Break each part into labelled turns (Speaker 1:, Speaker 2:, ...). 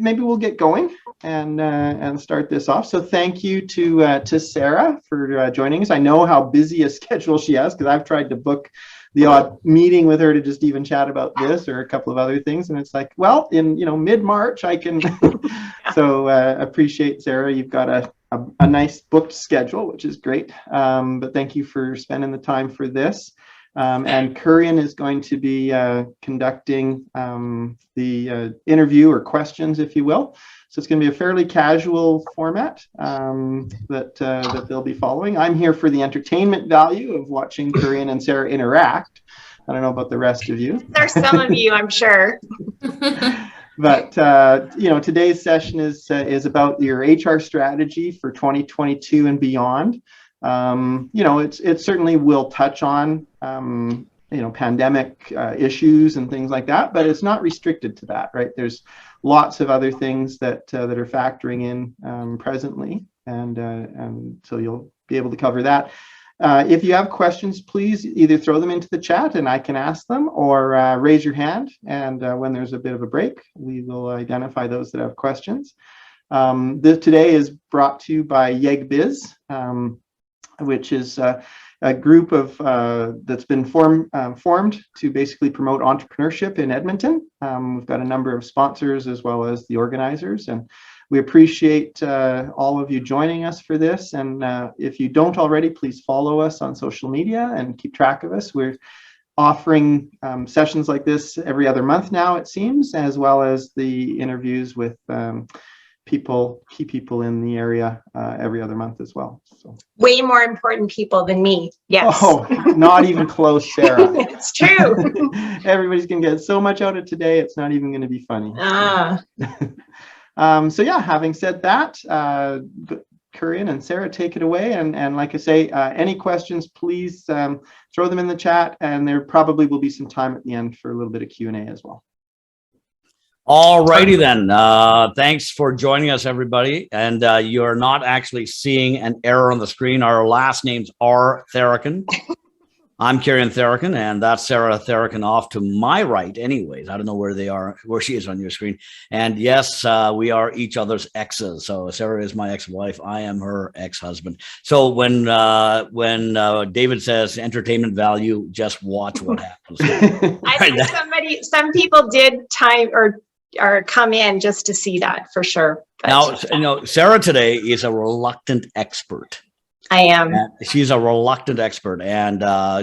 Speaker 1: maybe we'll get going and start this off. So thank you to Sara for joining us. I know how busy a schedule she has because I've tried to book the odd meeting with her to just even chat about this or a couple of other things, and it's like, well, in mid-March I can. So appreciate, Sara. You've got a nice booked schedule, which is great. But thank you for spending the time for this. And Kurian is going to be conducting the interview or questions, if you will. So it's going to be a fairly casual format that they'll be following. I'm here for the entertainment value of watching Kurian and Sara interact. I don't know about the rest of you.
Speaker 2: There's some of you, I'm sure.
Speaker 1: But today's session is about your HR strategy for 2022 and beyond. It certainly will touch on pandemic issues and things like that, but it's not restricted to that, right? There's lots of other things that are factoring in presently, and so you'll be able to cover that. If you have questions, please either throw them into the chat and I can ask them, or raise your hand, and when there's a bit of a break, we will identify those that have questions. Today is brought to you by YEGBiz, which is a group of that's been formed to basically promote entrepreneurship in Edmonton. We've got a number of sponsors as well as the organizers, and we appreciate all of you joining us for this. And if you don't already, please follow us on social media and keep track of us. We're offering sessions like this every other month now, it seems, as well as the interviews with key people in the area every other month as well. So
Speaker 2: way more important people than me. Yes.
Speaker 1: Oh, not even close, Sara.
Speaker 2: It's true.
Speaker 1: Everybody's gonna get so much out of today, it's not even gonna be funny. So yeah, having said that, Kurian and Sara, take it away. And like I say, any questions, please throw them in the chat, and there probably will be some time at the end for a little bit of Q&A as well.
Speaker 3: All righty then. Thanks for joining us, everybody. And you're not actually seeing an error on the screen. Our last names are Tharakan. I'm Tharakan, and that's Sara Tharakan off to my right anyways. I don't know where she is on your screen. And yes, we are each other's exes. So Sara is my ex-wife. I am her ex-husband. So when David says entertainment value, just watch what happens.
Speaker 2: I think some people did time or come in just to see that for sure. But
Speaker 3: now, Sara today is a reluctant expert.
Speaker 2: I am.
Speaker 3: She's a reluctant expert, and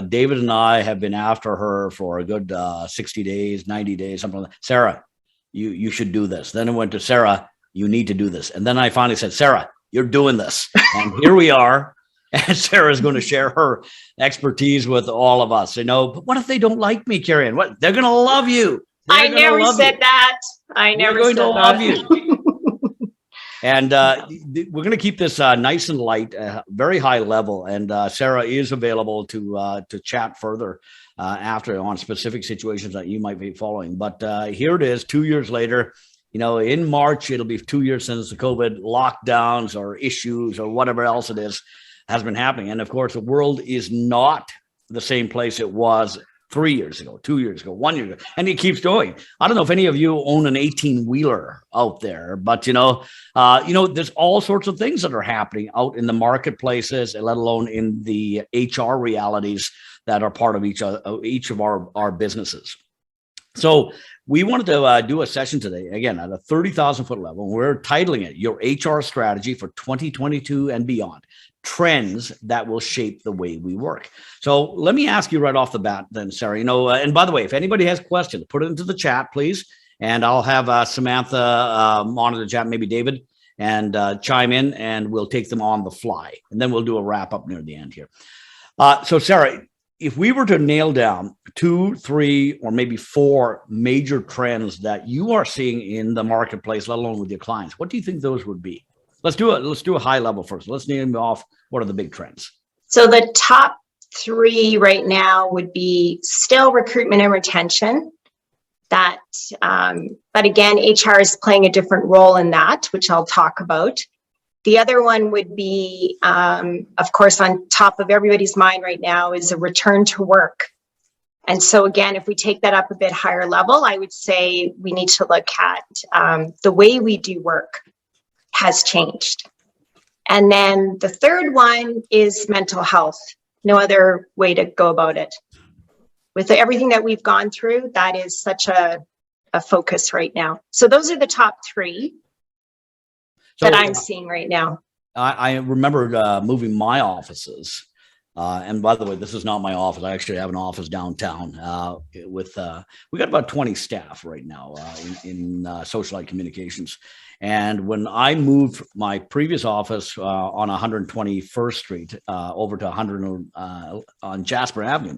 Speaker 3: David and I have been after her for a good 60 days, 90 days, something like that. Sara, you should do this. Then I went to Sara, you need to do this. And then I finally said, Sara, you're doing this. And here we are. And Sara is going to share her expertise with all of us. But what if they don't like me, Kurian? What? They're going to love you.
Speaker 2: I never said that. I never said that. They're going to love you.
Speaker 3: And we're going to keep this nice and light, very high level. And Sara is available to chat further after on specific situations that you might be following. But here it is, 2 years later. In March, it'll be 2 years since the COVID lockdowns or issues or whatever else it is has been happening. And of course, the world is not the same place it was 3 years ago, 2 years ago, 1 year ago, and it keeps going. I don't know if any of you own an 18-wheeler out there, but there's all sorts of things that are happening out in the marketplaces, let alone in the HR realities that are part of each of our businesses. So we wanted to do a session today, again, at a 30,000-foot level. We're titling it Your HR Strategy for 2022 and Beyond, Trends That Will Shape the Way We Work. So let me ask you right off the bat then, Sara, and by the way, if anybody has questions, put it into the chat, please. And I'll have Samantha monitor the chat, maybe David, and chime in, and we'll take them on the fly. And then we'll do a wrap up near the end here. So Sara, if we were to nail down 2, 3, or maybe 4 major trends that you are seeing in the marketplace, let alone with your clients, what do you think those would be? Let's do a high level first. Let's name off what are the big trends.
Speaker 2: So the top 3 right now would be still recruitment and retention. But again, HR is playing a different role in that, which I'll talk about. The other one would be, of course, on top of everybody's mind right now is a return to work. And so again, if we take that up a bit higher level, I would say we need to look at the way we do work has changed. And then the third one is mental health. No other way to go about it. With everything that we've gone through, that is such a focus right now. So those are the top three that I'm seeing right now.
Speaker 3: I remember moving my offices. And by the way, this is not my office. I actually have an office downtown with, we got about 20 staff right now in Socialite Communications. And when I moved my previous office on 121st Street over to 100 on Jasper Avenue,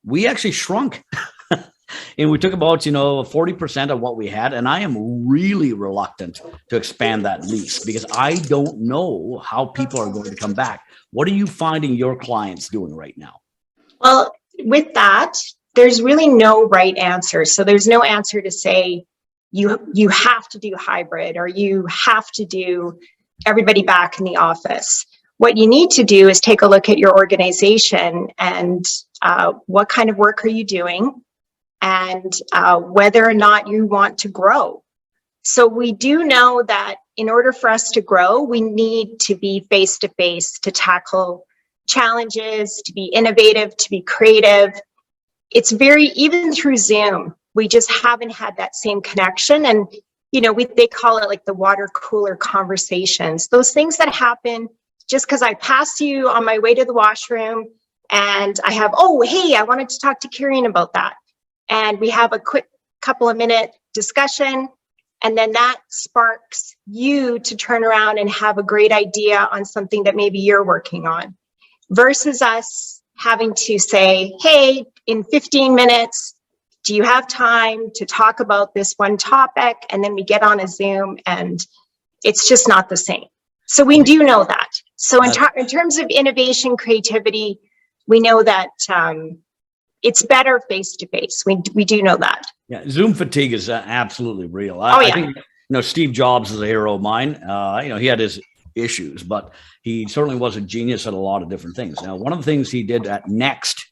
Speaker 3: we actually shrunk. And we took about, 40% of what we had. And I am really reluctant to expand that lease because I don't know how people are going to come back. What are you finding your clients doing right now?
Speaker 2: Well, with that, there's really no right answer. So there's no answer to say you have to do hybrid or you have to do everybody back in the office. What you need to do is take a look at your organization and what kind of work are you doing and whether or not you want to grow. So we do know that in order for us to grow, we need to be face-to-face to tackle challenges, to be innovative, to be creative. It's even through Zoom, we just haven't had that same connection. And, they call it like the water cooler conversations, those things that happen just because I pass you on my way to the washroom and I have, oh, hey, I wanted to talk to Kieran about that. And we have a quick couple of minute discussion. And then that sparks you to turn around and have a great idea on something that maybe you're working on versus us having to say, hey, in 15 minutes, do you have time to talk about this one topic? And then we get on a Zoom and it's just not the same. So we do know that. So in terms of innovation, creativity, we know that it's better face-to-face. We do know that.
Speaker 3: Yeah, Zoom fatigue is absolutely real.
Speaker 2: I
Speaker 3: think Steve Jobs is a hero of mine. He had his issues, but he certainly was a genius at a lot of different things. Now, one of the things he did at Next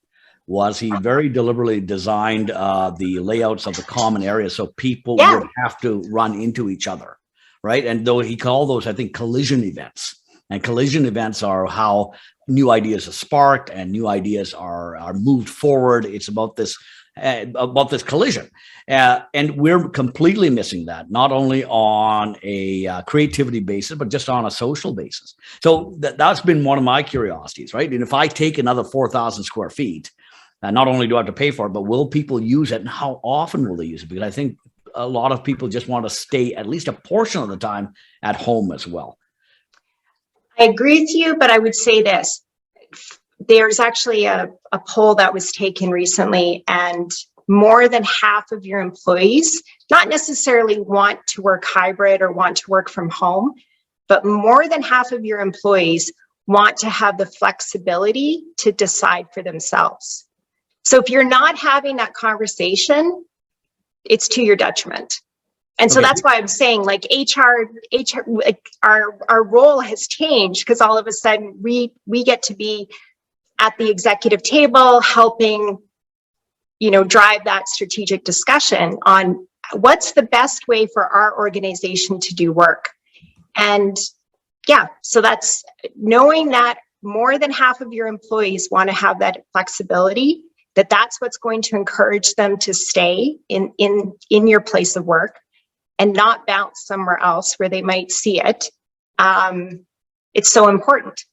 Speaker 3: was he very deliberately designed the layouts of the common areas so people would have to run into each other, right? And though he called those, I think, collision events. And collision events are how new ideas are sparked and new ideas are moved forward. It's about this collision. And we're completely missing that, not only on a creativity basis, but just on a social basis. So that's been one of my curiosities, right? And if I take another 4,000 square feet, not only do I have to pay for it, but will people use it and how often will they use it? Because I think a lot of people just want to stay at least a portion of the time at home as well.
Speaker 2: I agree with you, but I would say this. There's actually a poll that was taken recently, and more than half of your employees not necessarily want to work hybrid or want to work from home, but more than half of your employees want to have the flexibility to decide for themselves. So if you're not having that conversation, it's to your detriment. And so that's why I'm saying, like, HR, like our role has changed because all of a sudden we get to be at the executive table helping, drive that strategic discussion on what's the best way for our organization to do work. And so that's knowing that more than half of your employees want to have that flexibility, that's what's going to encourage them to stay in your place of work and not bounce somewhere else where they might see it. It's so important.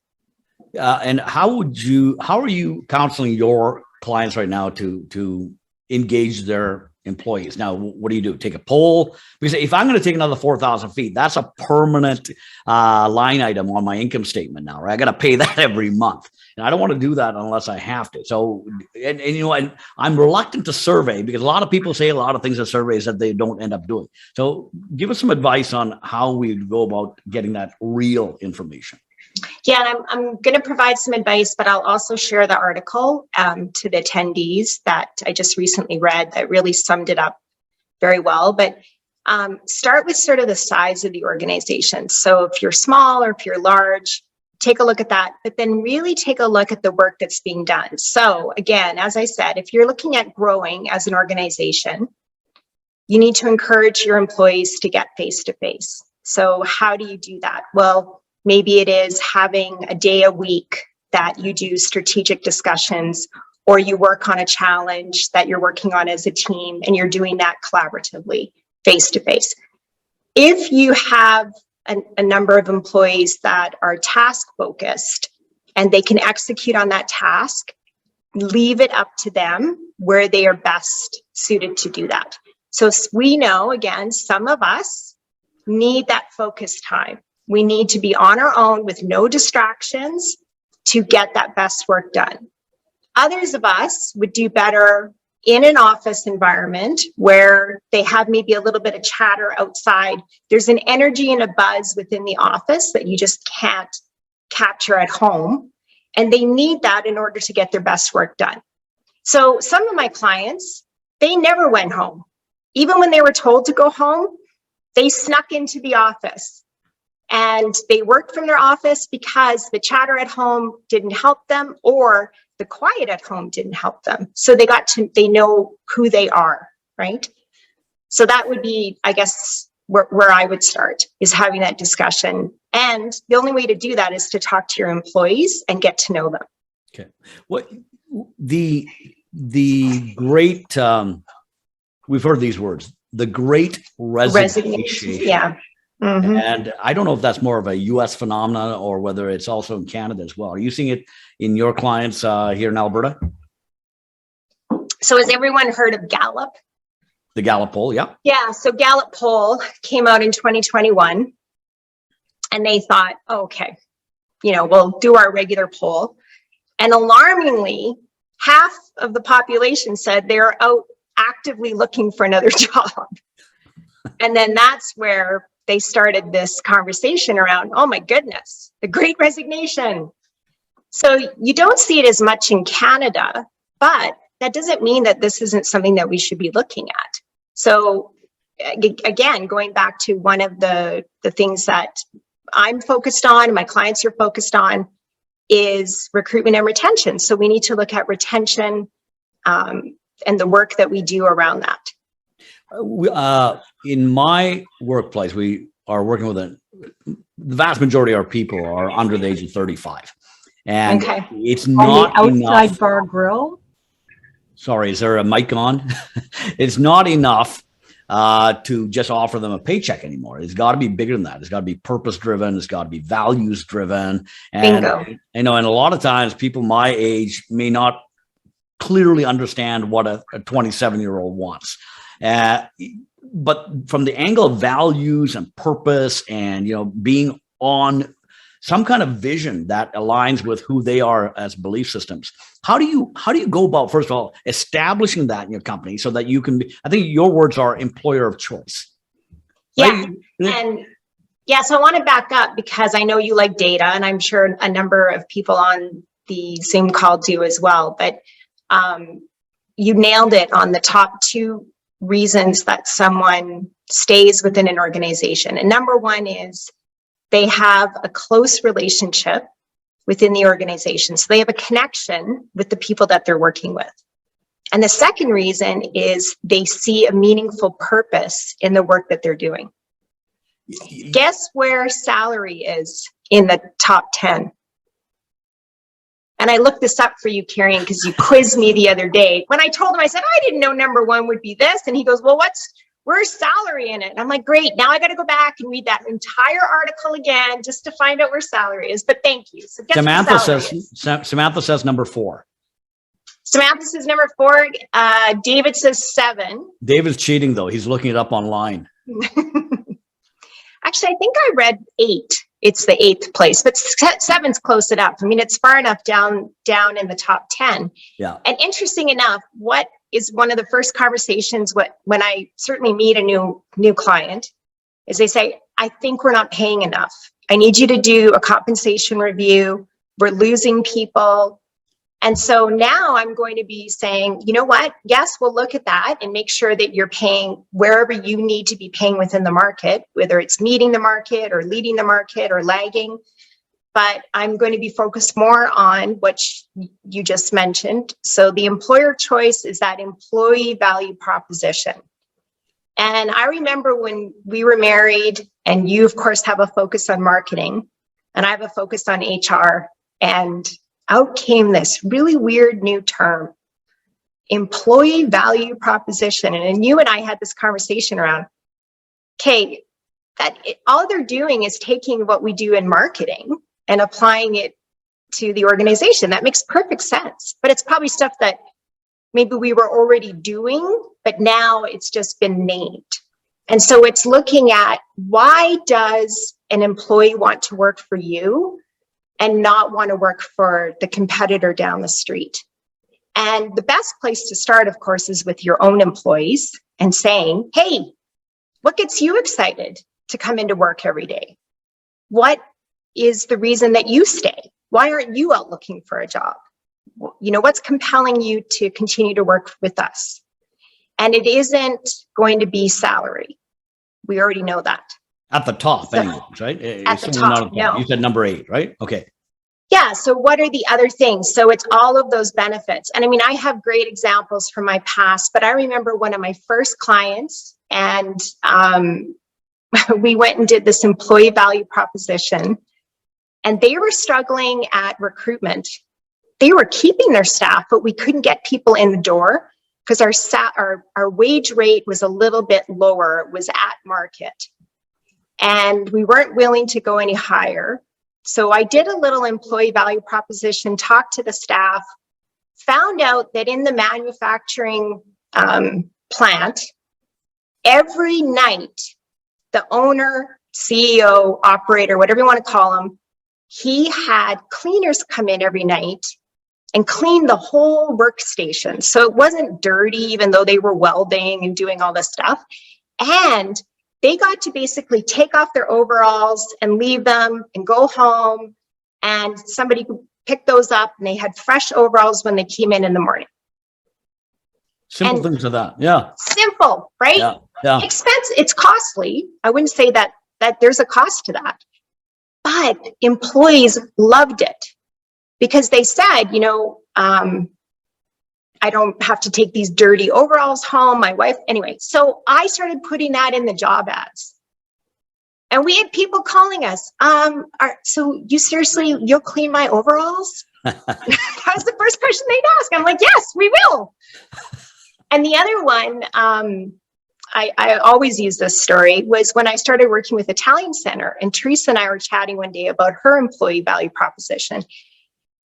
Speaker 3: And how are you counseling your clients right now to engage their employees? Now, what do you do? Take a poll? Because if I'm going to take another 4,000 feet, that's a permanent line item on my income statement now, right? I got to pay that every month. And I don't want to do that unless I have to. So, and I'm reluctant to survey because a lot of people say a lot of things in surveys that they don't end up doing. So give us some advice on how we go about getting that real information.
Speaker 2: Yeah, and I'm going to provide some advice, but I'll also share the article to the attendees that I just recently read that really summed it up very well. But start with sort of the size of the organization. So if you're small or if you're large, take a look at that, but then really take a look at the work that's being done. So again, as I said, if you're looking at growing as an organization, you need to encourage your employees to get face-to-face. So how do you do that? Well, maybe it is having a day a week that you do strategic discussions, or you work on a challenge that you're working on as a team, and you're doing that collaboratively, face-to-face. If you have a number of employees that are task focused and they can execute on that task, leave it up to them where they are best suited to do that. So we know, again, some of us need that focus time. We need to be on our own with no distractions to get that best work done. Others of us would do better in an office environment where they have maybe a little bit of chatter outside. There's an energy and a buzz within the office that you just can't capture at home. And they need that in order to get their best work done. So some of my clients, they never went home. Even when they were told to go home, they snuck into the office. And they worked from their office because the chatter at home didn't help them, or the quiet at home didn't help them. So they know who they are, right? So that would be, I guess, where I would start, is having that discussion. And the only way to do that is to talk to your employees and get to know them.
Speaker 3: Okay. What the great, we've heard these words, the great resignation.
Speaker 2: Yeah. Mm-hmm.
Speaker 3: And I don't know if that's more of a US phenomenon or whether it's also in Canada as well. Are you seeing it in your clients here in Alberta?
Speaker 2: So has everyone heard of Gallup?
Speaker 3: The Gallup Poll, yeah.
Speaker 2: Yeah, so Gallup Poll came out in 2021, and they thought, oh, okay, we'll do our regular poll. And alarmingly, half of the population said they're out actively looking for another job. And then that's where they started this conversation around, oh my goodness, the great resignation. So you don't see it as much in Canada, but that doesn't mean that this isn't something that we should be looking at. So again, going back to one of the things that I'm focused on, my clients are focused on, is recruitment and retention. So we need to look at retention and the work that we do around that.
Speaker 3: In my workplace, we are working with the vast majority of our people are under the age of 35. And
Speaker 2: okay.
Speaker 3: It's not
Speaker 4: outside
Speaker 3: enough.
Speaker 4: Bar Grill.
Speaker 3: Sorry, is there a mic on? It's not enough to just offer them a paycheck anymore. It's got to be bigger than that. It's got to be purpose driven. It's got to be values driven. And
Speaker 2: Bingo.
Speaker 3: And a lot of times people my age may not clearly understand what a 27-year-old wants. But from the angle of values and purpose and, being on some kind of vision that aligns with who they are as belief systems, how do you go about, first of all, establishing that in your company so that you can be, I think your words are employer of choice.
Speaker 2: Yeah. And yeah, so I want to back up because I know you like data, and I'm sure a number of people on the Zoom call do as well, but you nailed it on the top two reasons that someone stays within an organization. And number one is they have a close relationship within the organization. So they have a connection with the people that they're working with. And the second reason is they see a meaningful purpose in the work that they're doing. Guess where salary is in the top 10? And I looked this up for you, Karen, because you quizzed me the other day. When I told him, I said, I didn't know number one would be this. And he goes, well, where's salary in it? And I'm like, great. Now I got to go back and read that entire article again just to find out where salary is. But thank you. So
Speaker 3: Samantha says number 4.
Speaker 2: Samantha says number 4. David says 7.
Speaker 3: David's cheating though. He's looking it up online.
Speaker 2: Actually, I think I read 8. It's the 8th place, but 7's close enough. I mean, it's far enough down in the top 10.
Speaker 3: Yeah.
Speaker 2: And interesting enough, what is one of the first conversations when I certainly meet a new client is they say, I think we're not paying enough. I need you to do a compensation review. We're losing people. And so now I'm going to be saying, you know what? Yes, we'll look at that and make sure that you're paying wherever you need to be paying within the market, whether it's meeting the market or leading the market or lagging. but I'm going to be focused more on what you just mentioned. So the employer choice is that employee value proposition. And I remember when we were married, and you, of course, have a focus on marketing, and I have a focus on HR, and out came this really weird new term, employee value proposition. And you and I had this conversation around, okay, all they're doing is taking what we do in marketing and applying it to the organization. That makes perfect sense, but it's probably stuff that maybe we were already doing, but now it's just been named. And so it's looking at, why does an employee want to work for you and not want to work for the competitor down the street? And the best place to start, of course, is with your own employees and saying, hey, what gets you excited to come into work every day? What is the reason that you stay? Why aren't you out looking for a job? What's compelling you to continue to work with us? And it isn't going to be salary. We already know that.
Speaker 3: At the top,
Speaker 2: So,
Speaker 3: anyways, right?
Speaker 2: at the top, no.
Speaker 3: You said number 8, right? Okay.
Speaker 2: Yeah, so what are the other things? So it's all of those benefits. And I mean, I have great examples from my past, but I remember one of my first clients, and we went and did this employee value proposition, and they were struggling at recruitment. They were keeping their staff, but we couldn't get people in the door because our wage rate was a little bit lower. It was at market, and we weren't willing to go any higher. So I did a little employee value proposition, talked to the staff, found out that in the manufacturing plant, every night, the owner, CEO, operator, whatever you want to call him, he had cleaners come in every night and clean the whole workstation. So it wasn't dirty, even though they were welding and doing all this stuff. And they got to basically take off their overalls and leave them and go home, and somebody could pick those up, and they had fresh overalls when they came in the morning.
Speaker 3: Simple things of that. Yeah.
Speaker 2: Simple, right?
Speaker 3: Yeah.
Speaker 2: Expensive. It's costly. I wouldn't say that there's a cost to that, but employees loved it because they said, I don't have to take these dirty overalls home. My wife, anyway. So I started putting that in the job ads, and we had people calling us. So you seriously, you'll clean my overalls? That was the first question they'd ask. I'm like, yes, we will. And the other one, I always use this story, was when I started working with Italian Center, and Teresa and I were chatting one day about her employee value proposition.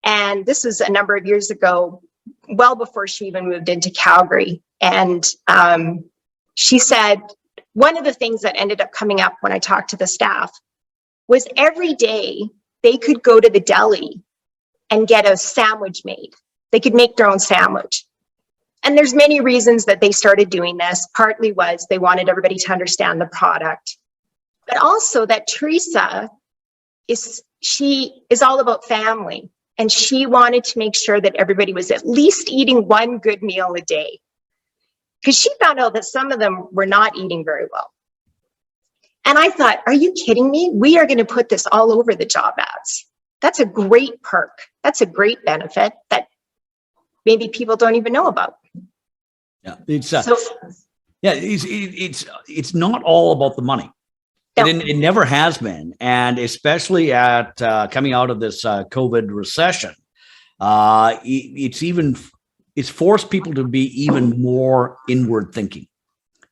Speaker 2: And this was a number of years ago, well before she even moved into Calgary. And she said, one of the things that ended up coming up when I talked to the staff was every day they could go to the deli and get a sandwich made. They could make their own sandwich. And there's many reasons that they started doing this. Partly was they wanted everybody to understand the product, but also that Teresa is all about family. And she wanted to make sure that everybody was at least eating one good meal a day, because she found out that some of them were not eating very well. And I thought, are you kidding me? We are going to put this all over the job ads. That's a great perk. That's a great benefit that maybe people don't even know about.
Speaker 3: Yeah, it's not all about the money.
Speaker 2: No.
Speaker 3: It never has been, and especially at coming out of this COVID recession, it's forced people to be even more inward thinking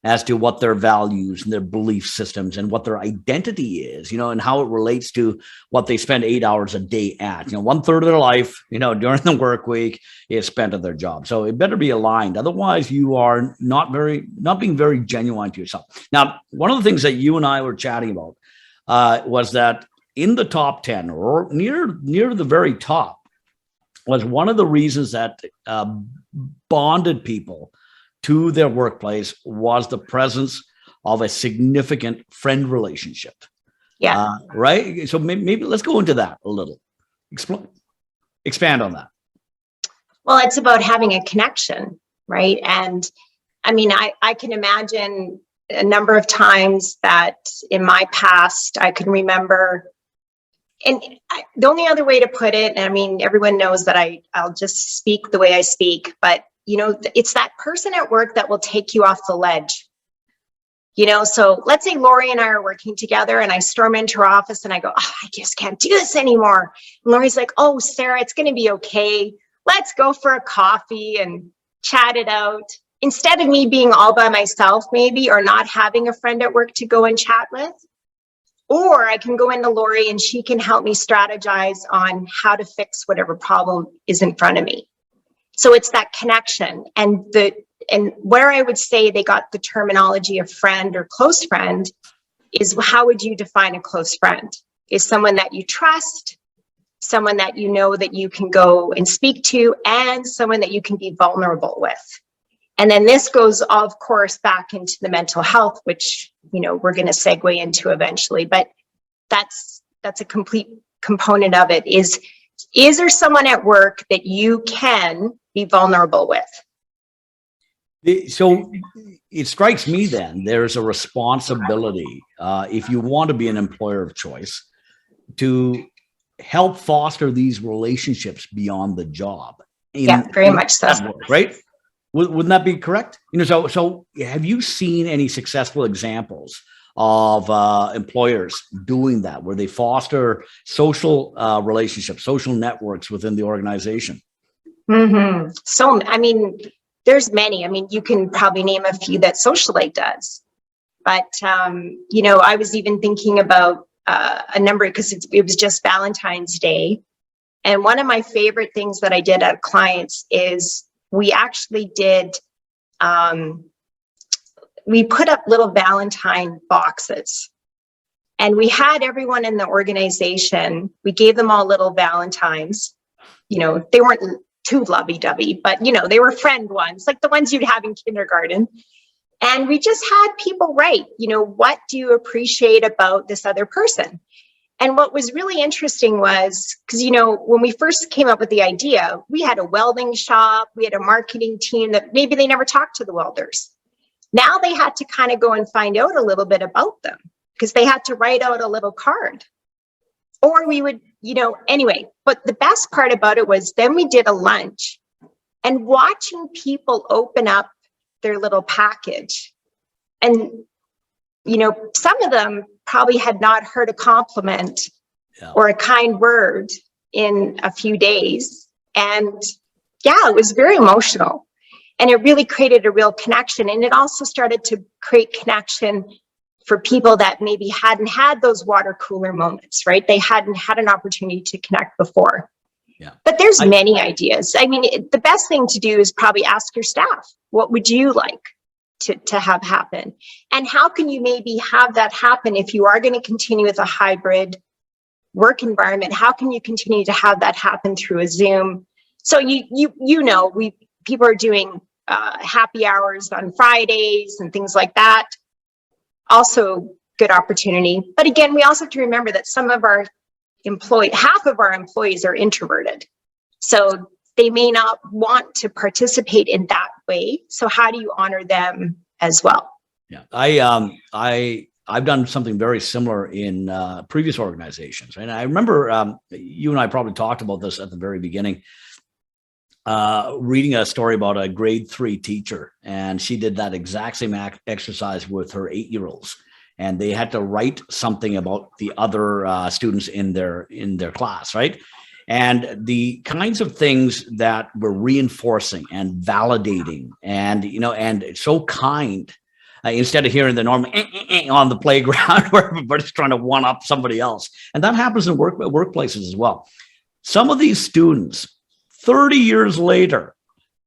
Speaker 3: as to what their values and their belief systems and what their identity is, and how it relates to what they spend 8 hours a day at. 1/3 of their life, during the work week is spent at their job. So it better be aligned. Otherwise, you are not being very genuine to yourself. Now, one of the things that you and I were chatting about was that in the top 10 or near the very top was one of the reasons that bonded people to their workplace was the presence of a significant friend relationship.
Speaker 2: Yeah.
Speaker 3: Right. So maybe let's go into that a little. Expand on that.
Speaker 2: Well, it's about having a connection, right? And I mean, I can imagine a number of times that in my past, I can remember the only other way to put it, and I mean, everyone knows that I'll just speak the way I speak, but it's that person at work that will take you off the ledge. So let's say Lori and I are working together and I storm into her office and I go, oh, I just can't do this anymore. And Lori's like, oh, Sara, it's going to be okay. Let's go for a coffee and chat it out. Instead of me being all by myself, maybe, or not having a friend at work to go and chat with. Or I can go into Lori and she can help me strategize on how to fix whatever problem is in front of me. So it's that connection. And where I would say they got the terminology of friend or close friend is, how would you define a close friend? Is someone that you trust, someone that you know that you can go and speak to, and someone that you can be vulnerable with. And then this goes, of course, back into the mental health, which, we're going to segue into eventually, but that's a complete component of it. Is there someone at work that you can be vulnerable with?
Speaker 3: So it strikes me then there's a responsibility, if you want to be an employer of choice, to help foster these relationships beyond the job.
Speaker 2: Very much so.
Speaker 3: Right? Wouldn't that be correct? So have you seen any successful examples of employers doing that, where they foster social relationships, social networks within the organization?
Speaker 2: Mm-hmm. So, there's many. You can probably name a few that Socialite does. But, I was even thinking about a number, because it was just Valentine's Day. And one of my favorite things that I did at clients is we actually did, we put up little Valentine boxes. And we had everyone in the organization, we gave them all little Valentines. They weren't too lovey-dovey, but they were friend ones, like the ones you'd have in kindergarten. And we just had people write, what do you appreciate about this other person? And what was really interesting was, because, when we first came up with the idea, we had a welding shop, we had a marketing team that maybe they never talked to the welders. Now they had to kind of go and find out a little bit about them, because they had to write out a little card. Or we would, anyway, but the best part about it was then we did a lunch, and watching people open up their little package. And, some of them probably had not heard a compliment or a kind word in a few days. And it was very emotional. And it really created a real connection. And it also started to create connection for people that maybe hadn't had those water cooler moments, right? They hadn't had an opportunity to connect before. Yeah. But there's many ideas. The best thing to do is probably ask your staff, what would you like to have happen? And how can you maybe have that happen if you are going to continue with a hybrid work environment? How can you continue to have that happen through a Zoom? So people are doing happy hours on Fridays and things like that. Also good opportunity. But again, we also have to remember that half of our employees are introverted. So they may not want to participate in that way. So how do you honor them as well?
Speaker 3: Yeah, I've done something very similar in previous organizations. And I remember you and I probably talked about this at the very beginning, reading a story about a grade 3 teacher, and she did that exact same exercise with her 8-year-olds. And they had to write something about the other students in their class, right? And the kinds of things that were reinforcing and validating and, and so kind, instead of hearing the normal on the playground where everybody's trying to one up somebody else. And that happens in workplaces as well. Some of these students, 30 years later,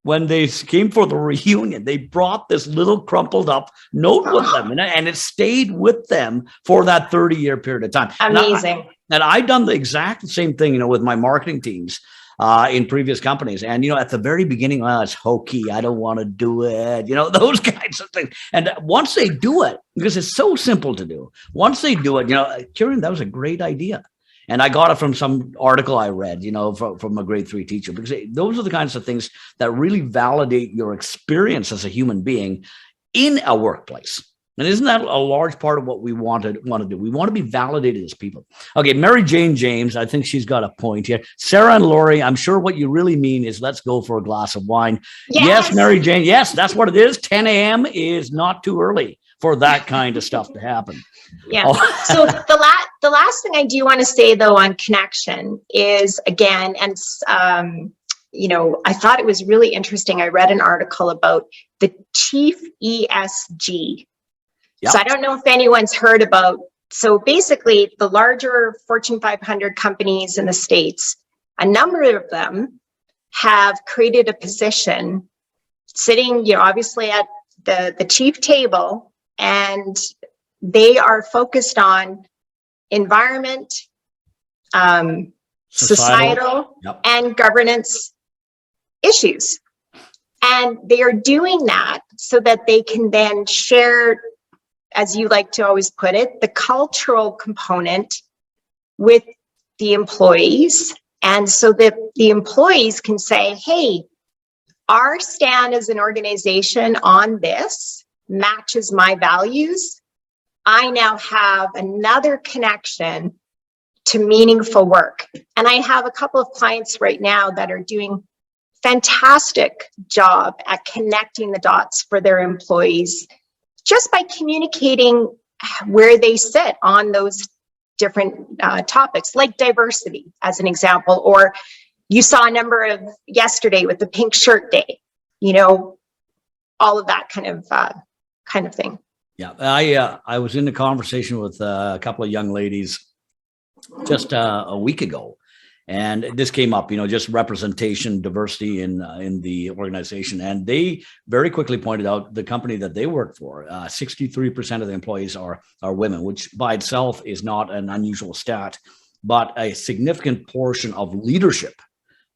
Speaker 3: when they came for the reunion, they brought this little crumpled up note with them, and it stayed with them for that 30-year period of time.
Speaker 2: Amazing.
Speaker 3: And I've done the exact same thing, with my marketing teams in previous companies. And, at the very beginning, it's hokey. I don't want to do it, those kinds of things. And once they do it, because it's so simple to do, once they do it, Kieran, that was a great idea. And I got it from some article I read, from a grade 3 teacher, because those are the kinds of things that really validate your experience as a human being in a workplace. And isn't that a large part of what we want to do? We want to be validated as people. Okay, Mary Jane James, I think she's got a point here. Sarah and Lori, I'm sure what you really mean is let's go for a glass of wine. Yes, Mary Jane, yes, that's what it is. 10 a.m. is not too early for that kind of stuff to happen.
Speaker 2: Yeah. Oh. So the last thing I do want to say, though, on connection is, again, and I thought it was really interesting. I read an article about the chief ESG. Yep. So I don't know if anyone's heard about, so basically the larger Fortune 500 companies in the States, a number of them have created a position sitting, obviously at the chief table, and they are focused on environment, societal yep. and governance issues. And they are doing that so that they can then share, as you like to always put it, the cultural component with the employees. And so that the employees can say, hey, our stand as an organization on this matches my values. I now have another connection to meaningful work. And I have a couple of clients right now that are doing fantastic job at connecting the dots for their employees just by communicating where they sit on those different topics, like diversity, as an example, or you saw a number of yesterday with the pink shirt day, all of that kind of thing.
Speaker 3: Yeah, I was in a conversation with a couple of young ladies just a week ago, and this came up, just representation, diversity in the organization, and they very quickly pointed out the company that they work for, 63% of the employees are women, which by itself is not an unusual stat, but a significant portion of leadership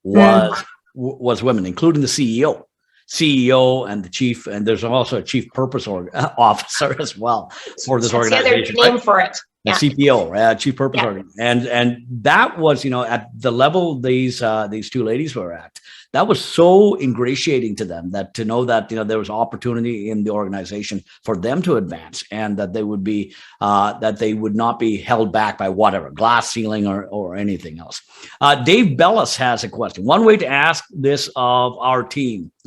Speaker 3: was women, including the CEO and the chief, and there's also a chief purpose officer as well for this organization.
Speaker 2: That's the other name for it.
Speaker 3: Yeah. CPO, chief purpose organization, and that was, at the level these two ladies were at, that was so ingratiating to them that to know that there was opportunity in the organization for them to advance, and that they would be that they would not be held back by whatever glass ceiling or anything else. Dave Bellis has a question. One way to ask this of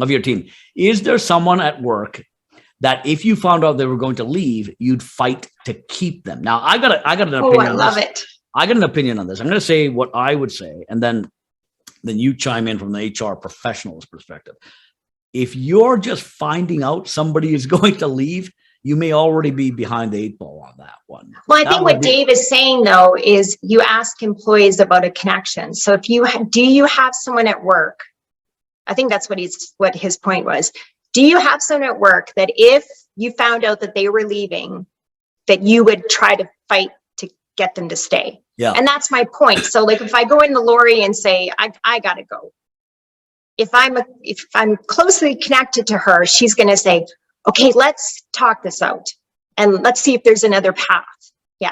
Speaker 3: your team, is there someone at work that if you found out they were going to leave, you'd fight to keep them? Now, I got an opinion. Oh, I love it. I got an opinion on this. I'm going to say what I would say, and then you chime in from the HR professional's perspective. If you're just finding out somebody is going to leave, you may already be behind the 8 ball on that one.
Speaker 2: Well, I think what Dave is saying, though, is you ask employees about a connection. So if do you have someone at work? I think that's what his point was. Do you have someone at work that if you found out that they were leaving, that you would try to fight to get them to stay? Yeah. And that's my point. So like if I go into Lori and say, I gotta go. If I'm closely connected to her, she's gonna say, okay, let's talk this out and let's see if there's another path. Yeah.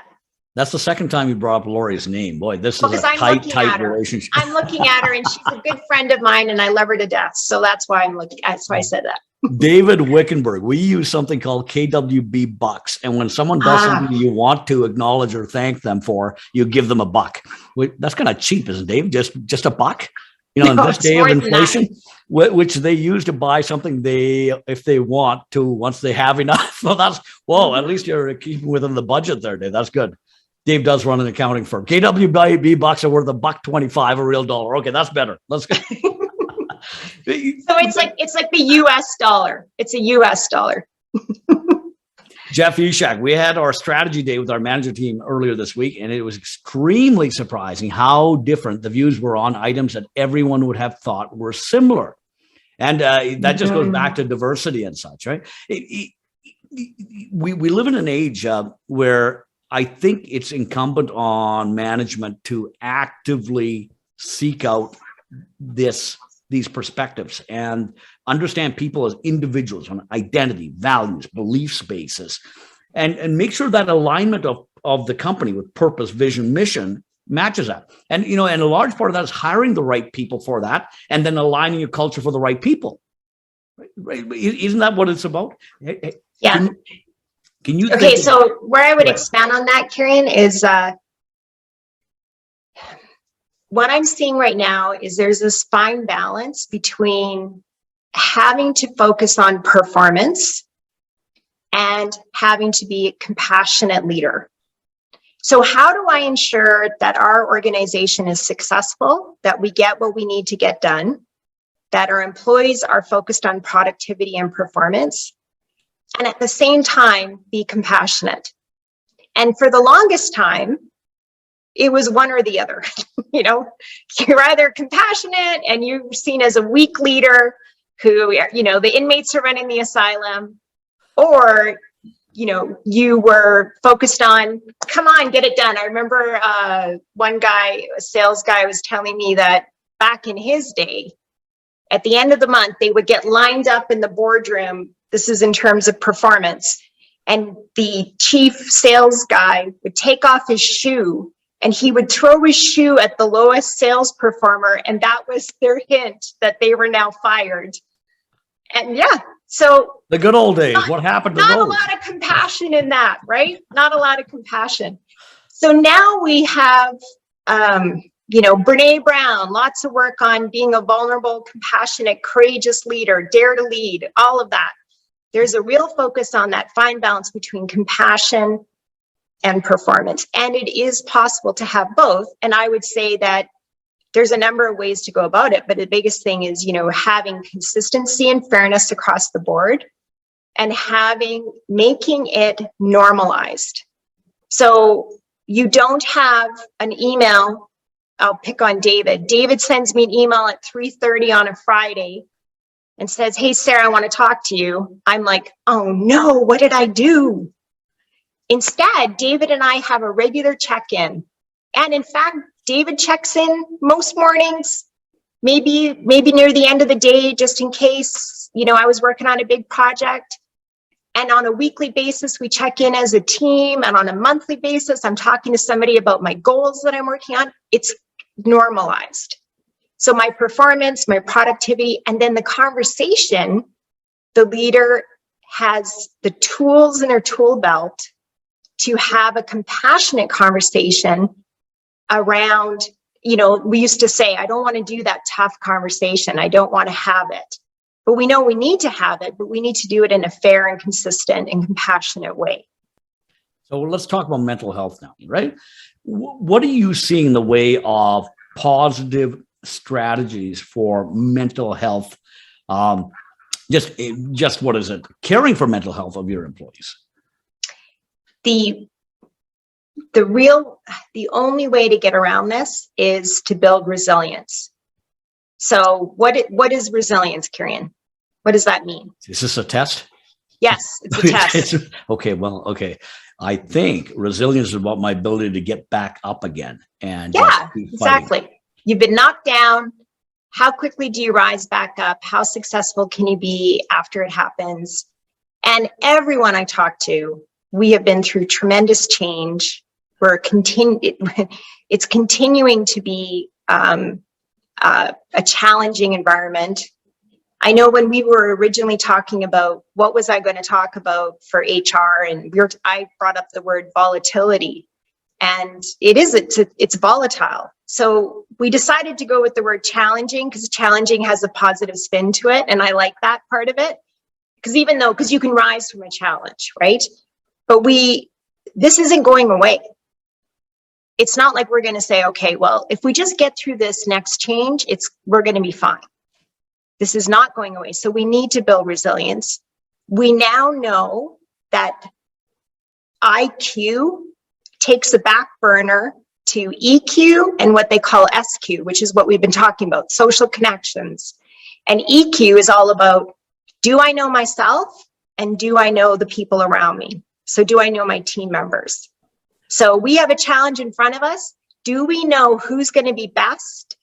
Speaker 3: That's the second time you brought up Lori's name. Boy, this is a tight relationship.
Speaker 2: I'm looking at her and she's a good friend of mine and I love her to death. So that's why that's why I said that.
Speaker 3: David Wickenberg, we use something called KWB bucks. And when someone does something you want to acknowledge or thank them for, you give them a buck. That's kind of cheap, isn't it, Dave? Just a buck? In this day of inflation, which they use to buy something if they want to, once they have enough. Well, at least you're keeping within the budget there, Dave. That's good. Dave does run an accounting firm. KWB bucks are worth $1.25, a real dollar. Okay, that's better. Let's go.
Speaker 2: So it's like the US dollar. It's a US dollar.
Speaker 3: Jeff Ishak, we had our strategy day with our manager team earlier this week, and it was extremely surprising how different the views were on items that everyone would have thought were similar. And that just goes back to diversity and such, right? We live in an age where I think it's incumbent on management to actively seek out these perspectives and understand people as individuals on identity, values, belief spaces, and make sure that alignment of the company with purpose, vision, mission matches that. And, and a large part of that is hiring the right people for that and then aligning your culture for the right people. Right? Isn't that what it's about?
Speaker 2: Yeah.
Speaker 3: Can you?
Speaker 2: Okay, so where I would
Speaker 3: Go ahead.
Speaker 2: expand on that, Kieran, is what I'm seeing right now is there's this fine balance between having to focus on performance and having to be a compassionate leader. So how do I ensure that our organization is successful, that we get what we need to get done, that our employees are focused on productivity and performance, and at the same time, be compassionate? And for the longest time, it was one or the other. You know, you're either compassionate and you're seen as a weak leader who, you know, the inmates are running the asylum, or, you know, you were focused on, come on, get it done. I remember one guy, a sales guy, was telling me that back in his day, at the end of the month, they would get lined up in the boardroom. This is in terms of performance. And the chief sales guy would take off his shoe and he would throw his shoe at the lowest sales performer. And that was their hint that they were now fired. And yeah, so
Speaker 3: The good old days. What happened to
Speaker 2: not a
Speaker 3: those?
Speaker 2: lot of compassion in that, right? Not a lot of compassion. So now we have, you know, Brene Brown, lots of work on being a vulnerable, compassionate, courageous leader, dare to lead, all of that. There's a real focus on that fine balance between compassion and performance. And it is possible to have both. And I would say that there's a number of ways to go about it, but the biggest thing is, you know, having consistency and fairness across the board and making it normalized. So you don't have an email. I'll pick on David. David sends me an email at 3:30 on a Friday and says, hey, Sarah, I want to talk to you. I'm like, oh no, what did I do? Instead, David and I have a regular check-in. And in fact, David checks in most mornings, maybe near the end of the day, just in case, you know, I was working on a big project. And on a weekly basis, we check in as a team. And on a monthly basis, I'm talking to somebody about my goals that I'm working on. It's normalized. So my performance, my productivity, and then the conversation, the leader has the tools in their tool belt to have a compassionate conversation around, you know, we used to say, I don't want to do that tough conversation. I don't want to have it. But we know we need to have it, but we need to do it in a fair and consistent and compassionate way.
Speaker 3: So let's talk about mental health now, right? What are you seeing in the way of positive strategies for mental health? Just what is it? Caring for mental health of your employees.
Speaker 2: The only way to get around this is to build resilience. So what is resilience, Kieran? What does that mean?
Speaker 3: Is this a test?
Speaker 2: Yes, it's a test.
Speaker 3: Okay. I think resilience is about my ability to get back up again. And
Speaker 2: yeah, exactly. You've been knocked down. How quickly do you rise back up? How successful can you be after it happens? And everyone I talk to, we have been through tremendous change. It's continuing to be a challenging environment. I know when we were originally talking about what was I going to talk about for HR, and I brought up the word volatility, and it's volatile. So we decided to go with the word challenging because challenging has a positive spin to it, and I like that part of it because you can rise from a challenge, right? But this isn't going away. It's not like we're going to say, okay, well, if we just get through this next change, we're going to be fine. This is not going away. So we need to build resilience. We now know that IQ takes a back burner to EQ and what they call SQ, which is what we've been talking about, social connections. And EQ is all about, do I know myself and do I know the people around me? So do I know my team members? So we have a challenge in front of us. Do we know who's going to be best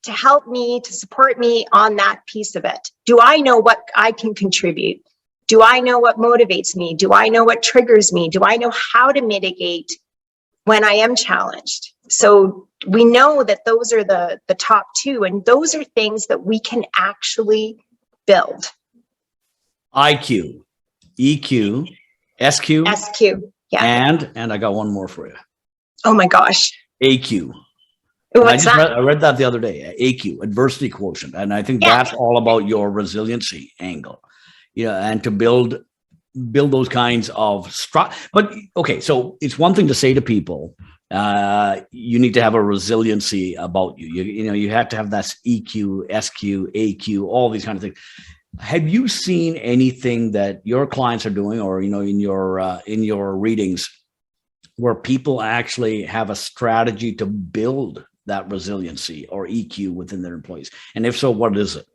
Speaker 2: to help me, to support me on that piece of it? Do I know what I can contribute? Do I know what motivates me? Do I know what triggers me? Do I know how to mitigate when I am challenged? So we know that those are the top two, and those are things that we can actually build.
Speaker 3: IQ, EQ, SQ.
Speaker 2: SQ. Yeah.
Speaker 3: And I got one more for you.
Speaker 2: Oh my gosh.
Speaker 3: AQ.
Speaker 2: What's that?
Speaker 3: I read that the other day. AQ, adversity quotient, and I think that's all about your resiliency angle. And to build those kinds of but okay, so it's one thing to say to people, you need to have a resiliency about you. You have to have that EQ, SQ, AQ, all these kind of things. Have you seen anything that your clients are doing, or in your readings, where people actually have a strategy to build that resiliency or EQ within their employees? And if so, what is it?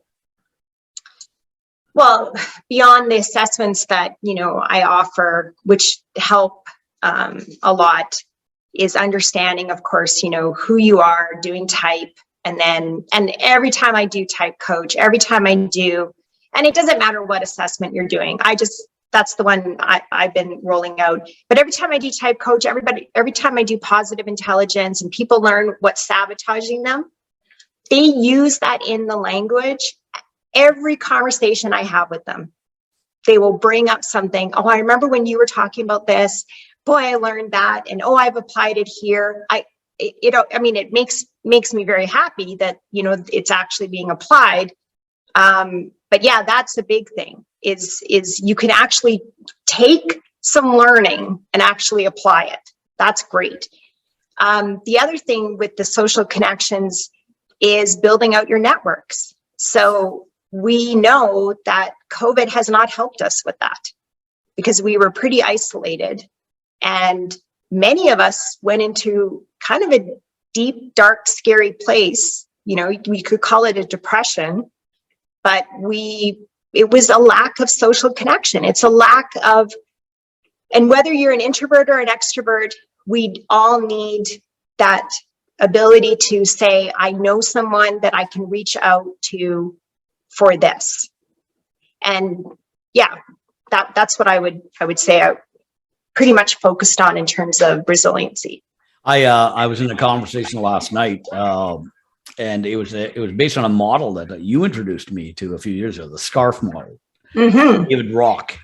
Speaker 2: Well, beyond the assessments that, I offer, which help a lot, is understanding, of course, who you are, doing type. And every time I do type coach, every time I do, and it doesn't matter what assessment you're doing, that's the one I've been rolling out. But every time I do type coach, every time I do positive intelligence and people learn what's sabotaging them, they use that in the language. Every conversation I have with them, they will bring up something. Oh, I remember when you were talking about this. Boy, I learned that. And I've applied it here. It makes me very happy that, it's actually being applied. But yeah, that's a big thing is you can actually take some learning and actually apply it. That's great. The other thing with the social connections is building out your networks. So we know that COVID has not helped us with that because we were pretty isolated, and many of us went into kind of a deep, dark, scary place. We could call it a depression, but it was a lack of social connection. It's a lack of, and whether you're an introvert or an extrovert, we all need that ability to say, I know someone that I can reach out to for this. And yeah, that's what I would say I pretty much focused on in terms of resiliency.
Speaker 3: I was in a conversation last night, and it was based on a model that you introduced me to a few years ago, the SCARF model.
Speaker 2: Mm-hmm.
Speaker 3: David Rock.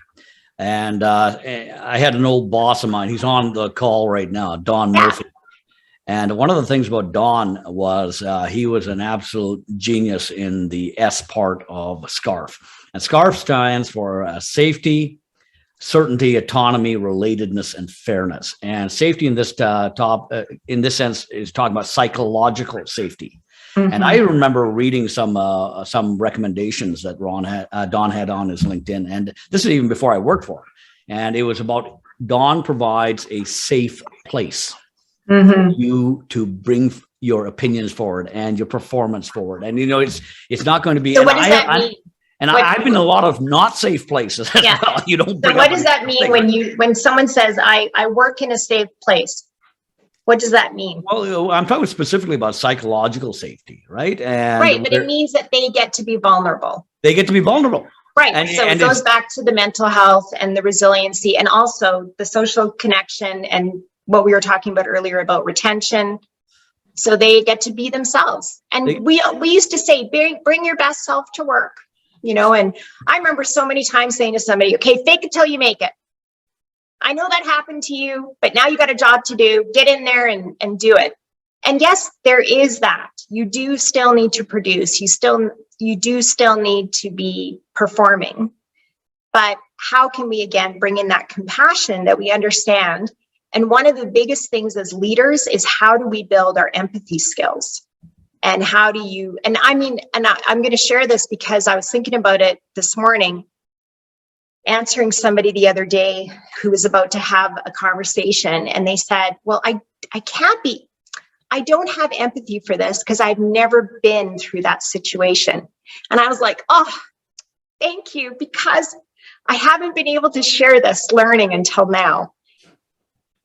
Speaker 3: And I had an old boss of mine. He's on the call right now, Don Murphy. And one of the things about Don was he was an absolute genius in the S part of SCARF. And SCARF stands for safety, certainty, autonomy, relatedness, and fairness. And safety in this in this sense is talking about psychological safety. Mm-hmm. And I remember reading some recommendations that Don had on his LinkedIn, and this is even before I worked for him. And it was about Don provides a safe place. Mm-hmm. You to bring your opinions forward and your performance forward, and it's not going to be.
Speaker 2: So what does that mean?
Speaker 3: I've been in a lot of not safe places as well. You don't.
Speaker 2: So what does that mean when someone says I work in a safe place? What does that mean?
Speaker 3: Well, I'm talking specifically about psychological safety, right? And
Speaker 2: right, but it means that they get to be vulnerable.
Speaker 3: They get to be vulnerable.
Speaker 2: Right. So it goes back to the mental health and the resiliency, and also the social connection and what we were talking about earlier about retention. So they get to be themselves. And we used to say, bring your best self to work, and I remember so many times saying to somebody, okay, fake it till you make it. I know that happened to you, but now you got a job to do. Get in there and do it. And yes, there is that. You do still need to produce. You do still need to be performing. But how can we, again, bring in that compassion that we understand? And one of the biggest things as leaders is how do we build our empathy skills? And how do you, and I'm going to share this because I was thinking about it this morning, answering somebody the other day who was about to have a conversation, and they said, well, I don't have empathy for this because I've never been through that situation. And I was like, oh, thank you, because I haven't been able to share this learning until now.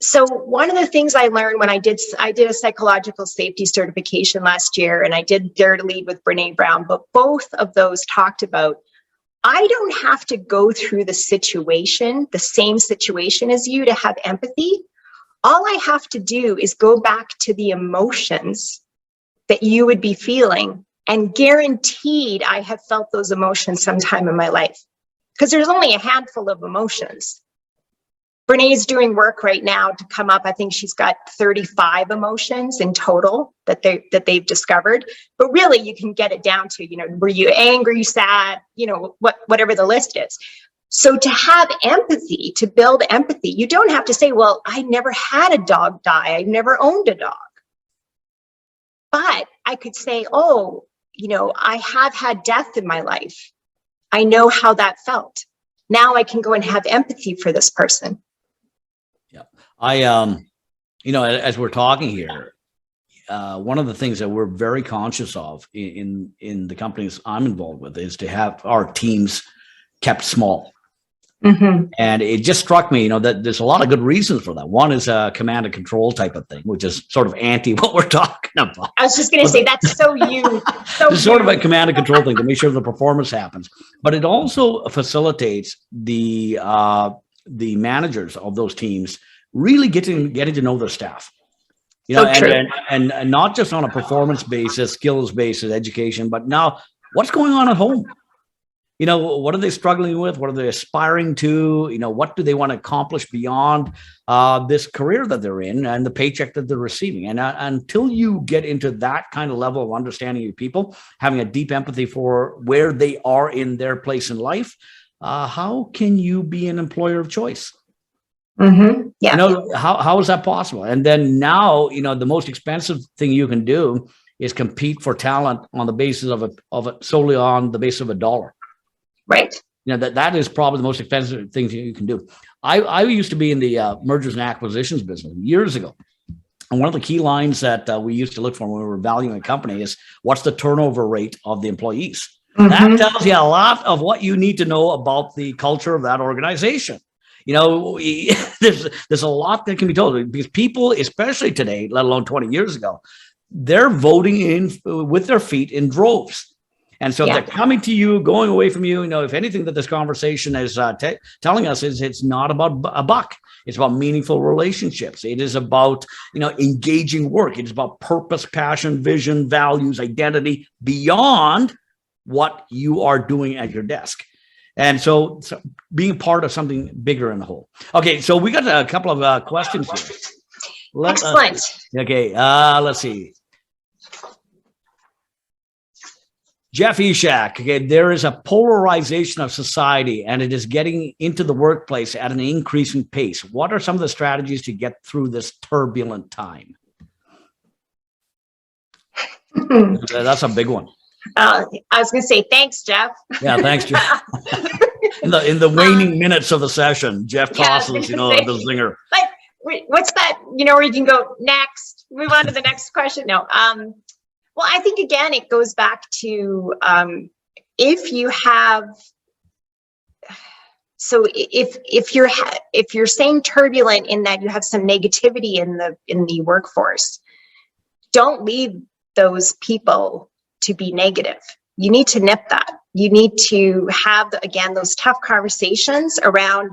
Speaker 2: So one of the things I learned when I did a psychological safety certification last year, and I did Dare to Lead with Brene Brown, but both of those talked about, I don't have to go through the same situation as you to have empathy. All I have to do is go back to the emotions that you would be feeling, and guaranteed I have felt those emotions sometime in my life, because there's only a handful of emotions. Brené's doing work right now to come up. I think she's got 35 emotions in total that they've discovered. But really, you can get it down to, were you angry, sad, whatever the list is. So to have empathy, to build empathy, you don't have to say, well, I never had a dog die. I've never owned a dog. But I could say, oh, I have had death in my life. I know how that felt. Now I can go and have empathy for this person.
Speaker 3: Yeah. As we're talking here, one of the things that we're very conscious of in the companies I'm involved with is to have our teams kept small. Mm-hmm. And it just struck me, that there's a lot of good reasons for that. One is a command and control type of thing, which is sort of anti what we're talking about.
Speaker 2: I was just going to say that's so you.
Speaker 3: It's sort of a command and control thing to make sure the performance happens. But it also facilitates the managers of those teams really getting to know their staff. And not just on a performance basis, skills basis, education, but now what's going on at home? What are they struggling with? What are they aspiring to? What do they want to accomplish beyond this career that they're in and the paycheck that they're receiving? And until you get into that kind of level of understanding of people, having a deep empathy for where they are in their place in life, how can you be an employer of choice?
Speaker 2: Mm-hmm. Yeah.
Speaker 3: How is that possible? And then now, the most expensive thing you can do is compete for talent on the basis of solely on the basis of a dollar.
Speaker 2: Right.
Speaker 3: That is probably the most expensive thing you can do. I used to be in the mergers and acquisitions business years ago. And one of the key lines that we used to look for when we were valuing a company is what's the turnover rate of the employees? Mm-hmm. That tells you a lot of what you need to know about the culture of that organization. There's a lot that can be told because people, especially today, let alone 20 years ago, they're voting in with their feet in droves. And so they're coming to you, going away from you. If anything that this conversation is telling us is it's not about a buck. It's about meaningful relationships. It is about, engaging work. It is about purpose, passion, vision, values, identity beyond what you are doing at your desk. And so being part of something bigger in the whole. Okay, so we got a couple of questions here.
Speaker 2: Excellent.
Speaker 3: Okay, let's see. Jeff Ishak, okay, there is a polarization of society and it is getting into the workplace at an increasing pace. What are some of the strategies to get through this turbulent time? That's a big one.
Speaker 2: I was going to say, thanks, Jeff.
Speaker 3: Yeah, thanks, Jeff. in the waning minutes of the session, Jeff tosses, the zinger.
Speaker 2: Like, what's that, where you can go next, move on to the next question? No. Well, I think, again, it goes back to if you're saying turbulent in that you have some negativity in the workforce, don't leave those people to be negative. You need to nip that. You need to have, again, those tough conversations around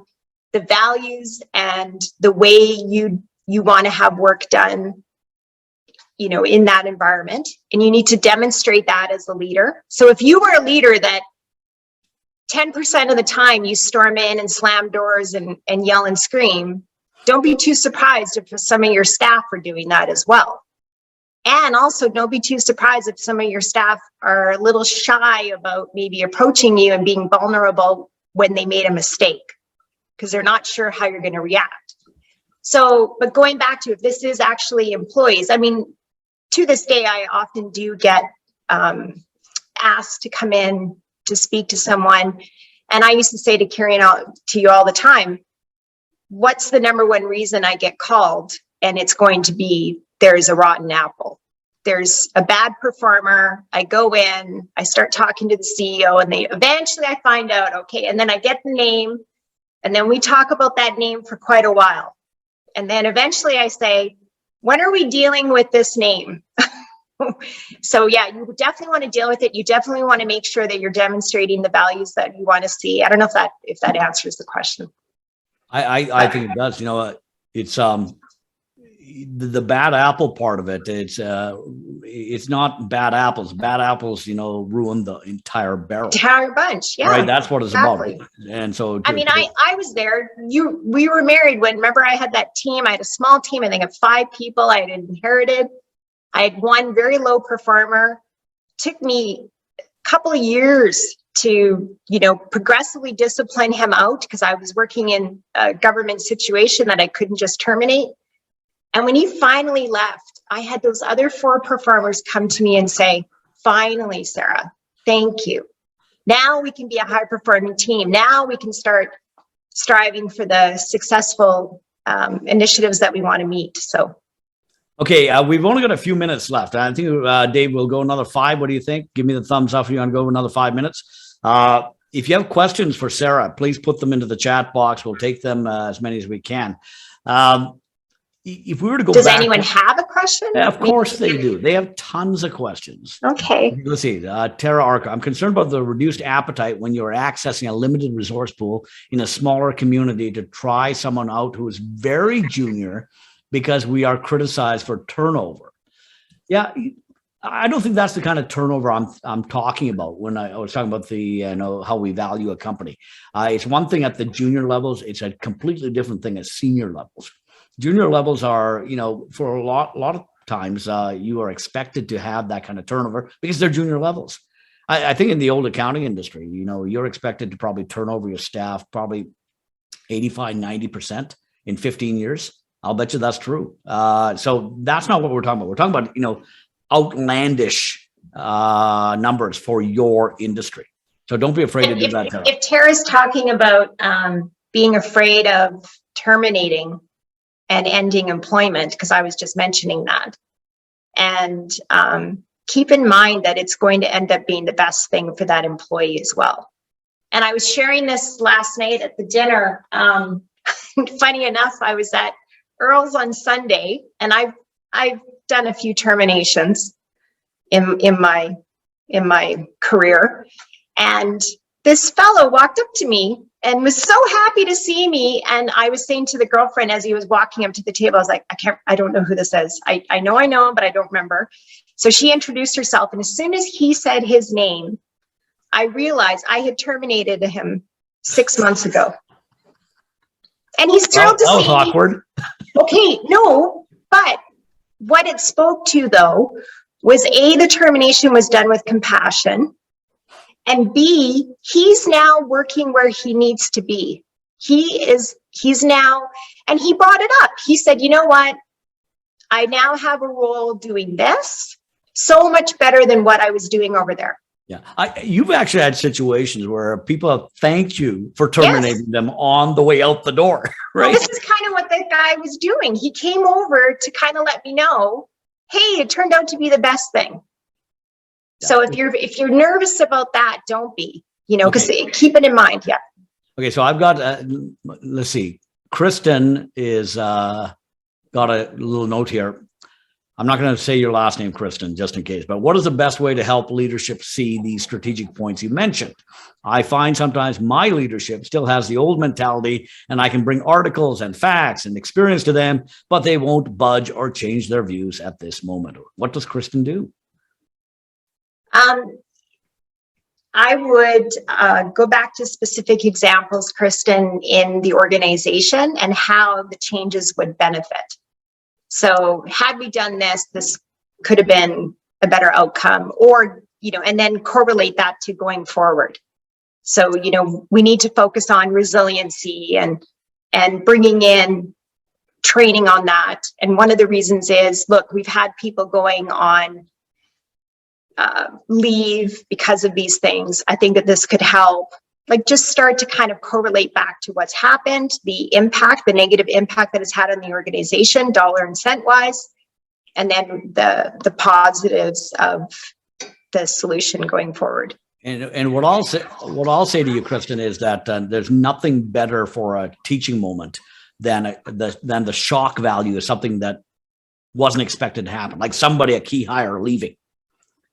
Speaker 2: the values and the way you want to have work done, in that environment. And you need to demonstrate that as a leader. So if you were a leader that 10% of the time you storm in and slam doors and yell and scream, don't be too surprised if some of your staff are doing that as well. And also don't be too surprised if some of your staff are a little shy about maybe approaching you and being vulnerable when they made a mistake, because they're not sure how you're going to react. So, but going back to if this is actually employees, to this day, I often do get asked to come in to speak to someone. And I used to say to Kieran, to you all the time, what's the number one reason I get called? And it's going to be, there's a rotten apple. There's a bad performer. I go in, I start talking to the CEO, and eventually I find out, okay, and then I get the name, and then we talk about that name for quite a while. And then eventually I say, when are we dealing with this name? So yeah, you definitely want to deal with it. You definitely want to make sure that you're demonstrating the values that you want to see. I don't know if that answers the question.
Speaker 3: I think it does. It's the bad apple part of it, it's not bad apples. Bad apples, ruin the entire barrel.
Speaker 2: Entire bunch. Yeah.
Speaker 3: Right. That's what it's
Speaker 2: exactly.
Speaker 3: about. And so,
Speaker 2: I was there. We were married when, remember, I had that team. I had a small team, I think of 5 people I had inherited. I had one very low performer. Took me a couple of years to, progressively discipline him out because I was working in a government situation that I couldn't just terminate. And when he finally left, I had those other 4 performers come to me and say, finally, Sara, thank you. Now we can be a high performing team. Now we can start striving for the successful initiatives that we want to meet. So.
Speaker 3: Okay, we've only got a few minutes left. I think Dave will go another 5. What do you think? Give me the thumbs up if you want to go another 5 minutes. If you have questions for Sara, please put them into the chat box. We'll take them as many as we can. If we were to go
Speaker 2: Does
Speaker 3: back,
Speaker 2: anyone have a question?
Speaker 3: Yeah, of course they do. They have tons of questions.
Speaker 2: Okay.
Speaker 3: Let's see. Tara Arca, I'm concerned about the reduced appetite when you're accessing a limited resource pool in a smaller community to try someone out who is very junior because we are criticized for turnover. Yeah, I don't think that's the kind of turnover I'm talking about when I was talking about the how we value a company. It's one thing at the junior levels. It's a completely different thing at senior levels. Junior levels are, for a lot of times, you are expected to have that kind of turnover because they're junior levels. I think in the old accounting industry, you're expected to probably turn over your staff probably 85, 90% in 15 years. I'll bet you that's true. So that's not what we're talking about. We're talking about, outlandish numbers for your industry. So don't be afraid to do that, Tara.
Speaker 2: If Tara's talking about being afraid of terminating and ending employment, because I was just mentioning that. And keep in mind that it's going to end up being the best thing for that employee as well. And I was sharing this last night at the dinner. Funny enough, I was at Earl's on Sunday, and I've done a few terminations in my career. And this fellow walked up to me and was so happy to see me. And I was saying to the girlfriend as he was walking up to the table, I was like, I don't know who this is. I know him, but I don't remember. So she introduced herself. And as soon as he said his name, I realized I had terminated him 6 months ago. And he's thrilled to see me.
Speaker 3: That was awkward.
Speaker 2: Okay, no, but what it spoke to though was A, the termination was done with compassion. And B, he's now working where he needs to be. He's now, and he brought it up. He said, you know what? I now have a role doing this so much better than what I was doing over there.
Speaker 3: Yeah. You've actually had situations where people have thanked you for terminating them on the way out the door, right?
Speaker 2: Well, this is kind of what that guy was doing. He came over to kind of let me know, hey, it turned out to be the best thing. Yeah. So if you're nervous about that, don't be, because keep it in mind. Yeah.
Speaker 3: Okay. So I've got, let's see, Kristen is got a little note here. I'm not going to say your last name, Kristen, just in case, but what is the best way to help leadership see these strategic points you mentioned? I find sometimes my leadership still has the old mentality and I can bring articles and facts and experience to them, but they won't budge or change their views at this moment. What does Kristen do?
Speaker 2: I would go back to specific examples, Kristen, in the organization and how the changes would benefit. So had we done this, this could have been a better outcome, or, and then correlate that to going forward. So, we need to focus on resiliency and bringing in training on that. And one of the reasons is, look, we've had people going on leave because of these things. I think that this could help, just start to kind of correlate back to what's happened, the impact, the negative impact that it's had on the organization, dollar and cent wise, and then the positives of the solution going forward.
Speaker 3: And what I'll say to you, Kristen, is that there's nothing better for a teaching moment than the shock value of something that wasn't expected to happen, like somebody, a key hire, leaving.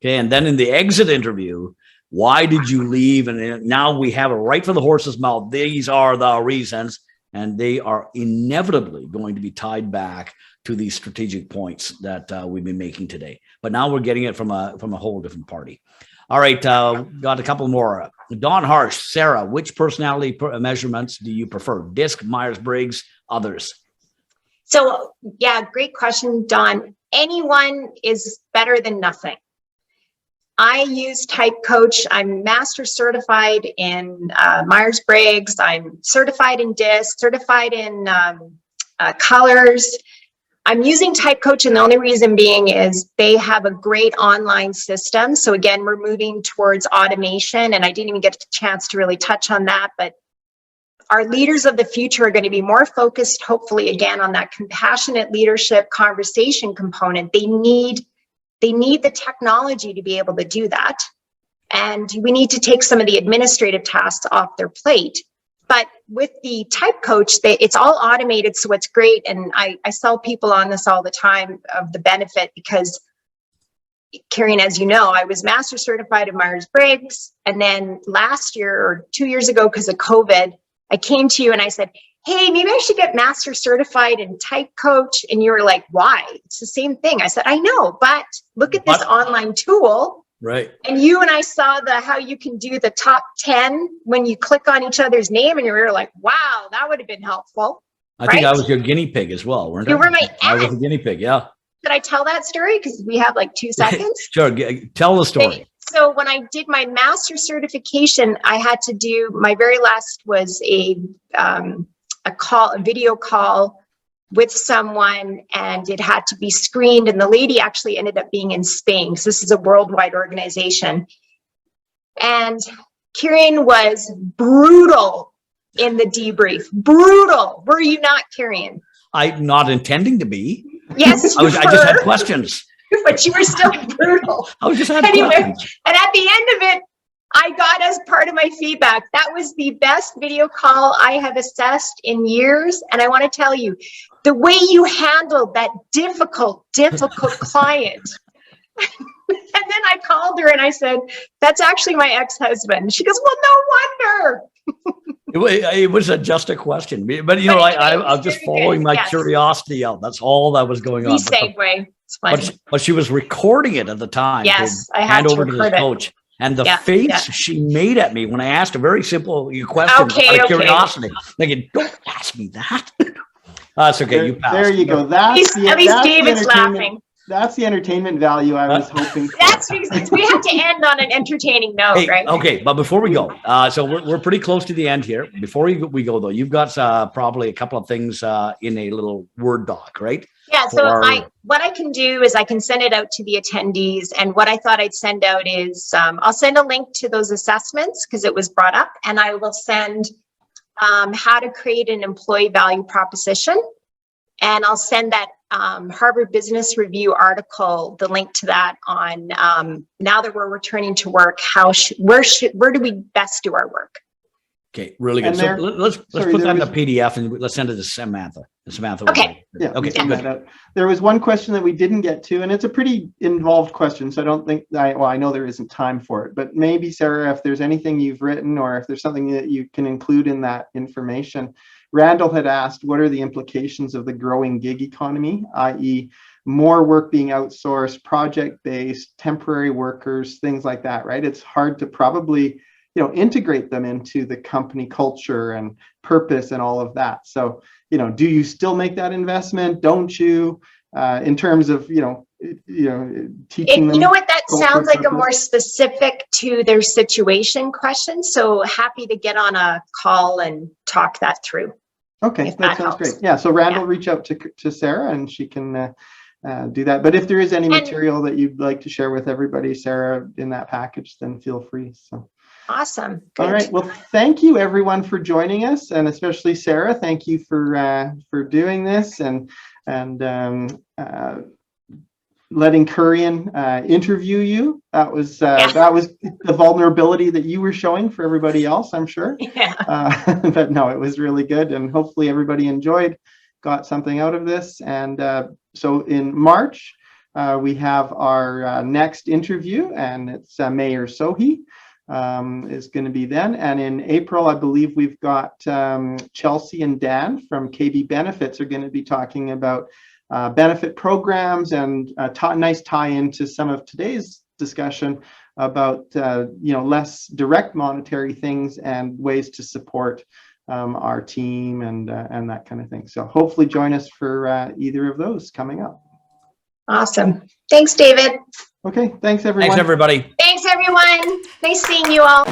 Speaker 3: Okay, and then in the exit interview, why did you leave? And now we have it right from the horse's mouth. These are the reasons. and they are inevitably going to be tied back to these strategic points that we've been making today. But now we're getting it from a whole different party. All right, got a couple more. Don Harsh, Sara, which personality measurements do you prefer? DISC, Myers-Briggs, others?
Speaker 2: So yeah, great question, Don. Anyone is better than nothing. I use Type Coach. I'm master certified in Myers-Briggs. I'm certified in DISC, certified in colors. I'm using Type Coach, and the only reason being is they have a great online system. So again, we're moving towards automation, and I didn't even get a chance to really touch on that, but our leaders of the future are going to be more focused, hopefully, again, on that compassionate leadership conversation component. They need the technology to be able to do that. And we need to take some of the administrative tasks off their plate. But with the Type Coach, it's all automated, so it's great. And I sell people on this all the time of the benefit, because, Karen, as you know, I was master certified in Myers-Briggs. And then last year or 2 years ago, because of COVID, I came to you and I said, hey, maybe I should get master certified in Type Coach. And you were like, why? It's the same thing. I said, I know, but look at this online tool.
Speaker 3: Right.
Speaker 2: And you and I saw how you can do the top 10 when you click on each other's name, and you were like, wow, that would have been helpful.
Speaker 3: I think I was your guinea pig as well, weren't I?
Speaker 2: You were my aunt.
Speaker 3: I was a guinea pig, yeah.
Speaker 2: Did I tell that story? Because we have like 2 seconds.
Speaker 3: Sure, tell the story.
Speaker 2: So when I did my master certification, I had to do, my very last was a video call with someone, and it had to be screened. And the lady actually ended up being in Spain, because this is a worldwide organization. And Kieran was brutal in the debrief. Brutal. Were you not, Kieran?
Speaker 3: I'm not intending to be.
Speaker 2: Yes,
Speaker 3: I just had questions.
Speaker 2: But you were still brutal.
Speaker 3: I was just had
Speaker 2: anyway,
Speaker 3: questions.
Speaker 2: And at the end of it, I got, as part of my feedback, that was the best video call I have assessed in years. And I want to tell you, the way you handled that difficult client. And then I called her and I said, that's actually my ex-husband. She goes, well, no wonder.
Speaker 3: It was just a question, but you know, I was just following my curiosity out. That's all that was going on.
Speaker 2: Segue. It's funny.
Speaker 3: But she was recording it at the time.
Speaker 2: Yes, I had
Speaker 3: hand
Speaker 2: to
Speaker 3: over to the coach. And the face she made at me when I asked a very simple question out of curiosity, thinking, don't ask me that. That's okay. You passed.
Speaker 1: There you go.
Speaker 2: At least David's laughing.
Speaker 1: That's the entertainment value I was hoping for.
Speaker 2: That's because we have to end on an entertaining note, right?
Speaker 3: Okay, but before we go, so we're pretty close to the end here. Before we go though, you've got probably a couple of things in a little Word doc, right?
Speaker 2: Yeah. So what I can do is I can send it out to the attendees, and what I thought I'd send out is I'll send a link to those assessments because it was brought up, and I will send how to create an employee value proposition, and I'll send that Harvard Business Review article, the link to that on now that we're returning to work, where do we best do our work?
Speaker 3: Okay, really good. So let's put that in a PDF and let's send it to Samantha.
Speaker 2: Okay.
Speaker 1: Yeah.
Speaker 3: Okay.
Speaker 1: Good. There was one question that we didn't get to, and it's a pretty involved question, so I don't think I know there isn't time for it, but maybe, Sara, if there's anything you've written or if there's something that you can include in that information. Randall had asked, what are the implications of the growing gig economy, i.e. more work being outsourced, project-based, temporary workers, things like that, right? It's hard to probably, integrate them into the company culture and purpose and all of that. So, do you still make that investment? Don't you? In terms of, teaching them?
Speaker 2: You know what? That sounds like a more specific to their situation question. So happy to get on a call and talk that through.
Speaker 1: Okay, that sounds great. Yeah, so Randall, reach out to Sara and she can do that. But if there is any material that you'd like to share with everybody, Sara, in that package, then feel free. So
Speaker 2: awesome. Good.
Speaker 1: All right. Well, thank you everyone for joining us, and especially Sara. Thank you for doing this and letting Kurian interview you. That was the vulnerability that you were showing for everybody else, I'm sure.
Speaker 2: Yeah.
Speaker 1: But no, it was really good, and hopefully everybody got something out of this. And so in March, we have our next interview, and it's Mayor Sohi. is going to be then. And in April, I believe we've got Chelsea and Dan from KB Benefits are going to be talking about benefit programs, and nice tie into some of today's discussion about less direct monetary things and ways to support our team and that kind of thing. So hopefully join us for either of those coming up.
Speaker 2: Awesome. Thanks, David.
Speaker 1: Okay, thanks everyone.
Speaker 3: Thanks everybody.
Speaker 2: Thanks, everyone. Nice seeing you all.